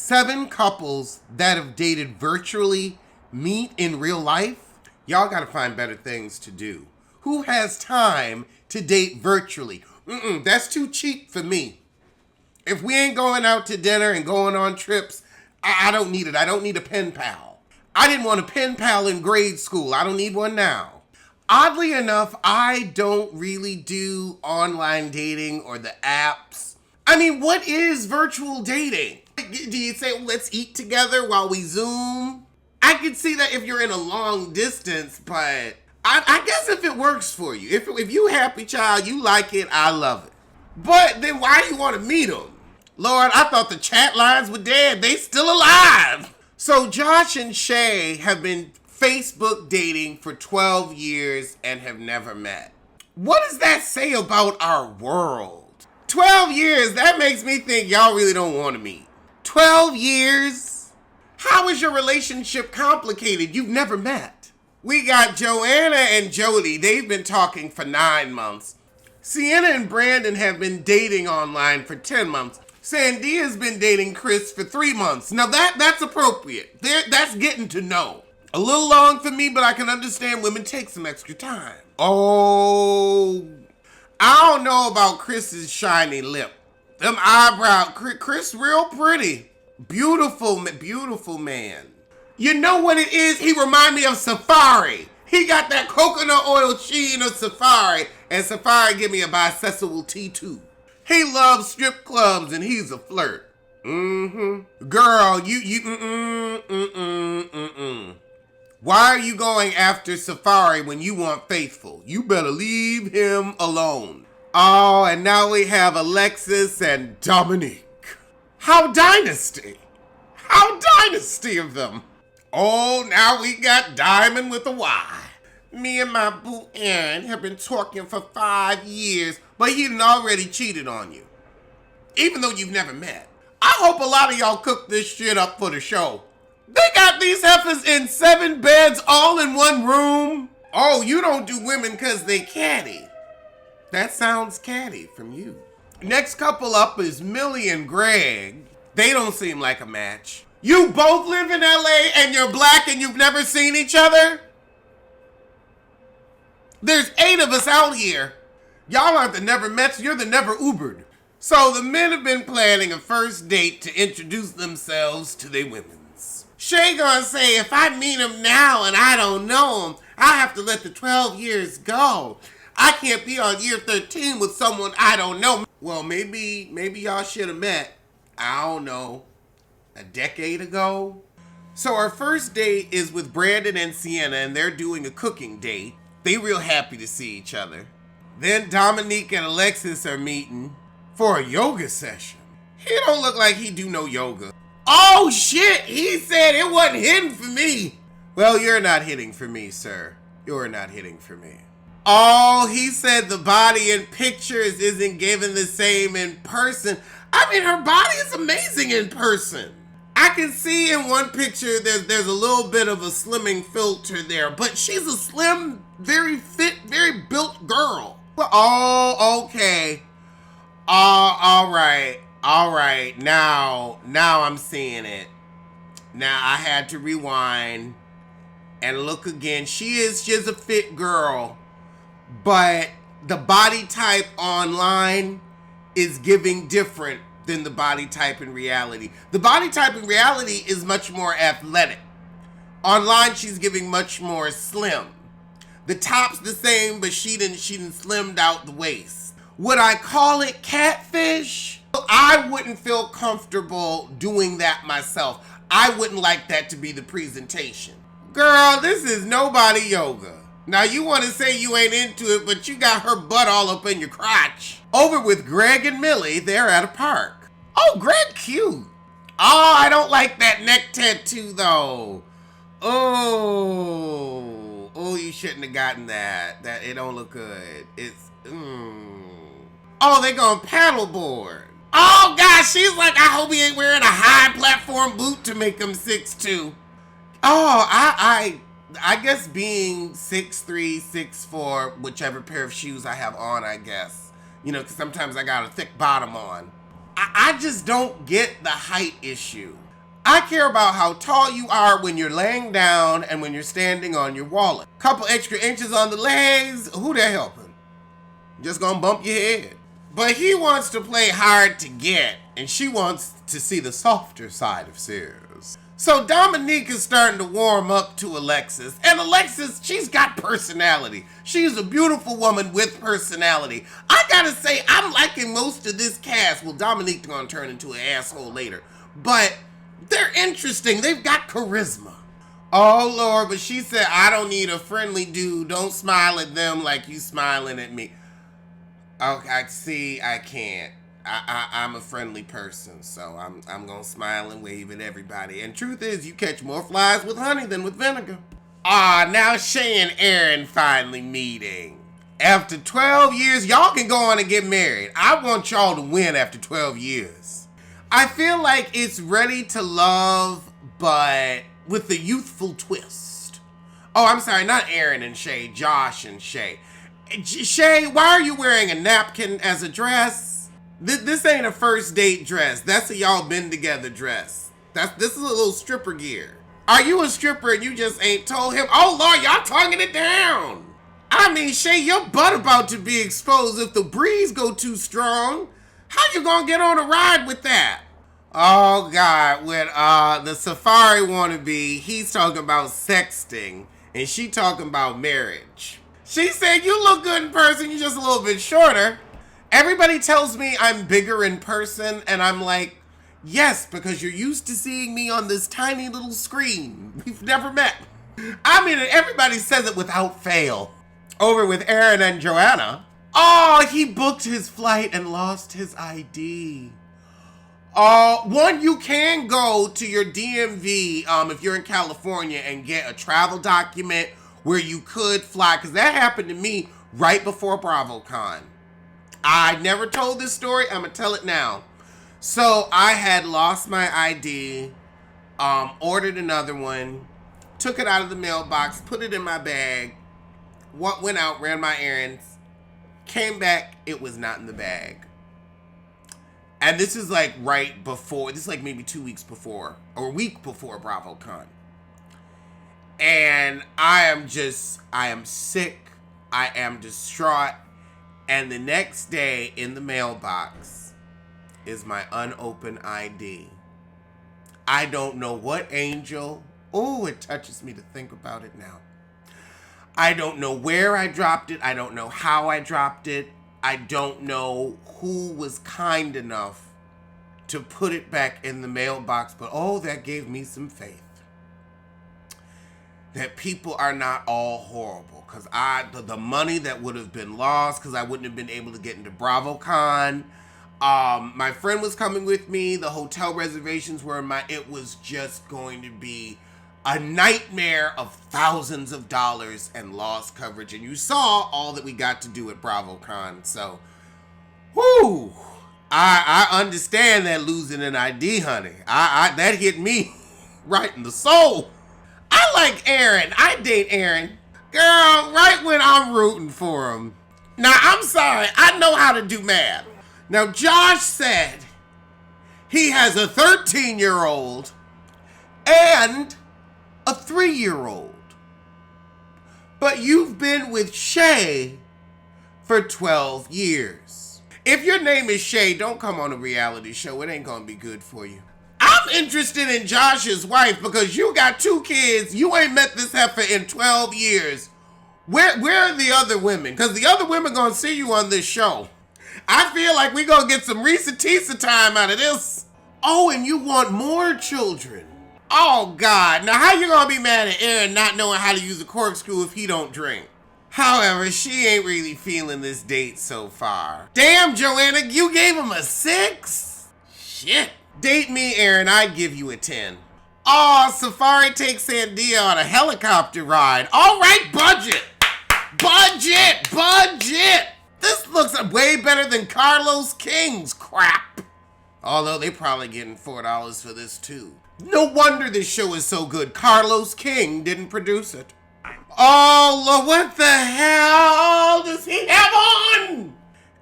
7 couples that have dated virtually meet in real life. Y'all gotta find better things to do. Who has time to date virtually? That's too cheap for me. If we ain't going out to dinner and going on trips, I don't need it. I don't need a pen pal. I didn't want a pen pal in grade school. I don't need one now. Oddly enough, I don't really do online dating or the apps. I mean, what is virtual dating? Do you say, let's eat together while we Zoom? I could see that if you're in a long distance, but I guess if it works for you, if you happy child, you like it, I love it. But then why do you want to meet them? Lord, I thought the chat lines were dead. They still alive. So Josh and Shay have been Facebook dating for 12 years and have never met. What does that say about our world? 12 years, that makes me think y'all really don't want to meet. 12 years? How is your relationship complicated? You've never met. We got Joanna and Jody. They've been talking for 9 months. Sienna and Brandon have been dating online for 10 months. Sandia's been dating Chris for 3 months. Now that's appropriate. That's getting to know. A little long for me, but I can understand women take some extra time. Oh, I don't know about Chris's shiny lip. Them eyebrows, Chris real pretty. Beautiful, beautiful man. You know what it is? He remind me of Safari. He got that coconut oil sheen of Safari, and Safari give me a bisexual T2. He loves strip clubs and he's a flirt. Girl, Why are you going after Safari when you want Faithful? You better leave him alone. Oh, and now we have Alexis and Dominique. How dynasty. How dynasty of them. Oh, now we got Diamond with a Y. Me and my boo Aaron have been talking for 5 years, but he done already cheated on you. Even though you've never met. I hope a lot of y'all cook this shit up for the show. They got these heifers in 7 beds all in one room. Oh, you don't do women because they catty. That sounds catty from you. Next couple up is Millie and Greg. They don't seem like a match. You both live in LA and you're black and you've never seen each other? There's 8 of us out here. Y'all aren't the never mets, you're the never Ubered. So the men have been planning a first date to introduce themselves to their women's. Shay gonna say, if I meet him now and I don't know him, I have to let the 12 years go. I can't be on year 13 with someone I don't know. Well, maybe y'all should have met, I don't know, a decade ago. So our first date is with Brandon and Sienna, and they're doing a cooking date. They real happy to see each other. Then Dominique and Alexis are meeting for a yoga session. He don't look like he do no yoga. Oh shit, he said it wasn't hitting for me. Well, you're not hitting for me, sir. You're not hitting for me. Oh, he said the body in pictures isn't given the same in person. I mean, her body is amazing in person. I can see in one picture there's a little bit of a slimming filter there, but she's a slim, very fit, very built girl. Oh, okay. All right. Now I'm seeing it. Now I had to rewind and look again. She's a fit girl, but the body type online is giving different than the body type in reality. The body type in reality is much more athletic. Online, she's giving much more slim. The top's the same, but she didn't slimmed out the waist. Would I call it catfish? I wouldn't feel comfortable doing that myself. I wouldn't like that to be the presentation. Girl, this is nobody yoga. Now you want to say you ain't into it, but you got her butt all up in your crotch. Over with Greg and Millie, they're at a park. Oh, Greg cute. Oh, I don't like that neck tattoo though. Oh, you shouldn't have gotten that. That it don't look good. It's Oh, they gonna paddleboard. Oh gosh, she's like, I hope he ain't wearing a high platform boot to make him 6'2". Oh, I guess being 6'3", 6'4", whichever pair of shoes I have on, I guess. You know, because sometimes I got a thick bottom on. I just don't get the height issue. I care about how tall you are when you're laying down and when you're standing on your wallet. Couple extra inches on the legs, who they helping? Just gonna bump your head. But he wants to play hard to get, and she wants to see the softer side of Sears. So Dominique is starting to warm up to Alexis. And Alexis, she's got personality. She's a beautiful woman with personality. I gotta say, I'm liking most of this cast. Well, Dominique's gonna turn into an asshole later. But they're interesting. They've got charisma. Oh, Lord, but she said, I don't need a friendly dude. Don't smile at them like you smiling at me. Okay, see, I can't. I'm a friendly person, so I'm gonna smile and wave at everybody. And truth is, you catch more flies with honey than with vinegar. Now Shay and Aaron finally meeting. After 12 years, y'all can go on and get married. I want y'all to win after 12 years. I feel like it's Ready to Love, but with a youthful twist. Oh, I'm sorry, not Aaron and Shay, Josh and Shay. Shay, why are you wearing a napkin as a dress? This ain't a first date dress. That's a y'all been together dress. This is a little stripper gear. Are you a stripper and you just ain't told him? Oh Lord, y'all tonguing it down. I mean, Shay, your butt about to be exposed if the breeze go too strong. How you gonna get on a ride with that? Oh God, with the Safari wannabe, he's talking about sexting and she talking about marriage. She said, you look good in person, you're just a little bit shorter. Everybody tells me I'm bigger in person, and I'm like, yes, because you're used to seeing me on this tiny little screen. We've never met. I mean, everybody says it without fail. Over with Aaron and Joanna. Oh, he booked his flight and lost his ID. One, you can go to your DMV if you're in California and get a travel document where you could fly, because that happened to me right before BravoCon. I never told this story. I'm going to tell it now. So I had lost my ID, ordered another one, took it out of the mailbox, put it in my bag, went out, ran my errands, came back, it was not in the bag. And this is like right before, this is like maybe 2 weeks before, or a week before BravoCon. And I am sick, I am distraught, and the next day in the mailbox is my unopened ID. I don't know what angel, it touches me to think about it now. I don't know where I dropped it, I don't know how I dropped it, I don't know who was kind enough to put it back in the mailbox, but that gave me some faith. That people are not all horrible, because the money that would have been lost, because I wouldn't have been able to get into BravoCon. My friend was coming with me. The hotel reservations were it was just going to be a nightmare of thousands of dollars and lost coverage. And you saw all that we got to do at BravoCon. So, whoo, I understand that losing an ID, honey. That hit me right in the soul. I like Aaron. I date Aaron. Girl, right when I'm rooting for him. Now, I'm sorry. I know how to do math. Now, Josh said he has a 13-year-old and a 3-year-old. But you've been with Shay for 12 years. If your name is Shay, don't come on a reality show. It ain't gonna be good for you. I'm interested in Josh's wife because you got 2 kids. You ain't met this heifer in 12 years. Where are the other women? Because the other women gonna see you on this show. I feel like we gonna get some Reesa Teesa time out of this. Oh, and you want more children. Oh, God. Now, how you gonna be mad at Aaron not knowing how to use a corkscrew if he don't drink? However, she ain't really feeling this date so far. Damn, Joanna, you gave him a 6? Shit. Date me, Aaron, I'd give you a 10. Safari takes Sandia on a helicopter ride. All right, budget. Budget. This looks way better than Carlos King's crap. Although they probably getting $4 for this too. No wonder this show is so good. Carlos King didn't produce it. Oh, Lord, what the hell does he have on?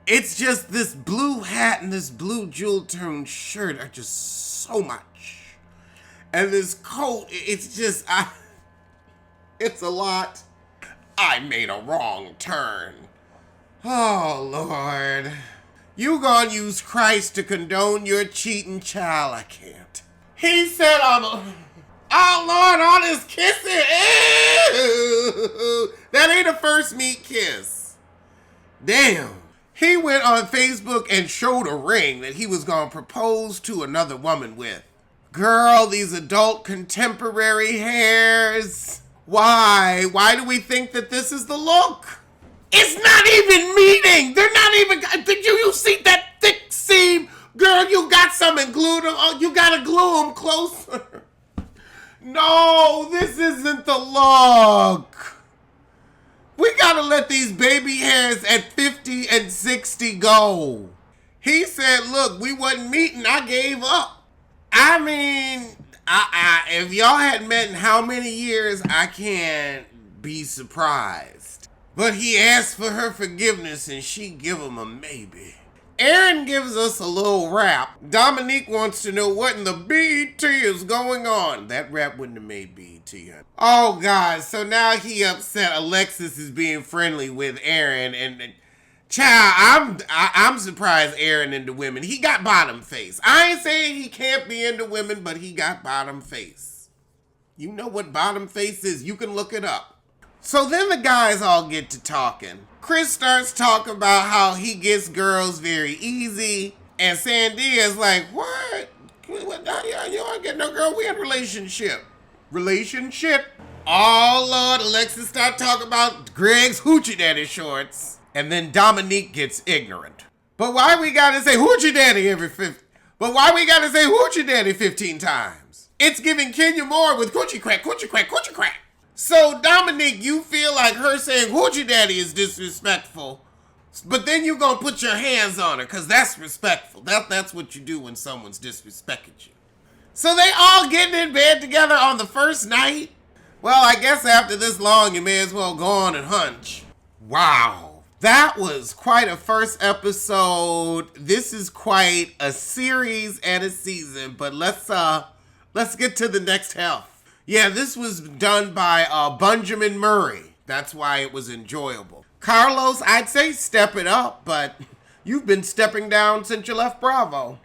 It's just this blue hat and this blue jewel-toned shirt are just so much. And this coat, it's just, it's a lot. I made a wrong turn. Oh, Lord. You gonna use Christ to condone your cheating child? I can't. He said oh, Lord, all this kissing. Ew. That ain't a first meet kiss. Damn. He went on Facebook and showed a ring that he was gonna propose to another woman with. Girl, these adult contemporary hairs. Why? Why do we think that this is the look? It's not even meeting. They're not even. Did you see that thick seam? Girl, you got some and glued them. Oh, you gotta glue them closer. No, this isn't the look. We gotta let these baby hairs at 50 and 60 go. He said, look, we wasn't meeting. I gave up. I mean, if y'all had met in how many years, I can't be surprised. But he asked for her forgiveness and she give him a maybe. Aaron gives us a little rap. Dominique wants to know what in the BET is going on. That rap wouldn't have made BET. Oh, God. So now he upset Alexis is being friendly with Aaron. And child, I'm surprised Aaron into women. He got bottom face. I ain't saying he can't be into women, but he got bottom face. You know what bottom face is. You can look it up. So then the guys all get to talking. Chris starts talking about how he gets girls very easy. And Sandia's like, what? You don't get no girl. We in a relationship. Relationship? Oh, Lord. Alexis start talking about Greg's hoochie daddy shorts. And then Dominique gets ignorant. But why we gotta say hoochie daddy But why we gotta say hoochie daddy 15 times? It's giving Kenya Moore with coochie crack, coochie crack, coochie crack. So, Dominique, you feel like her saying hoochie daddy is disrespectful, but then you gonna put your hands on her, because that's respectful. That's what you do when someone's disrespected you. So they all getting in bed together on the first night? Well, I guess after this long, you may as well go on and hunch. Wow. That was quite a first episode. This is quite a series and a season, but let's get to the next half. Yeah, this was done by Benjamin Murray. That's why it was enjoyable. Carlos, I'd say step it up, but you've been stepping down since you left Bravo.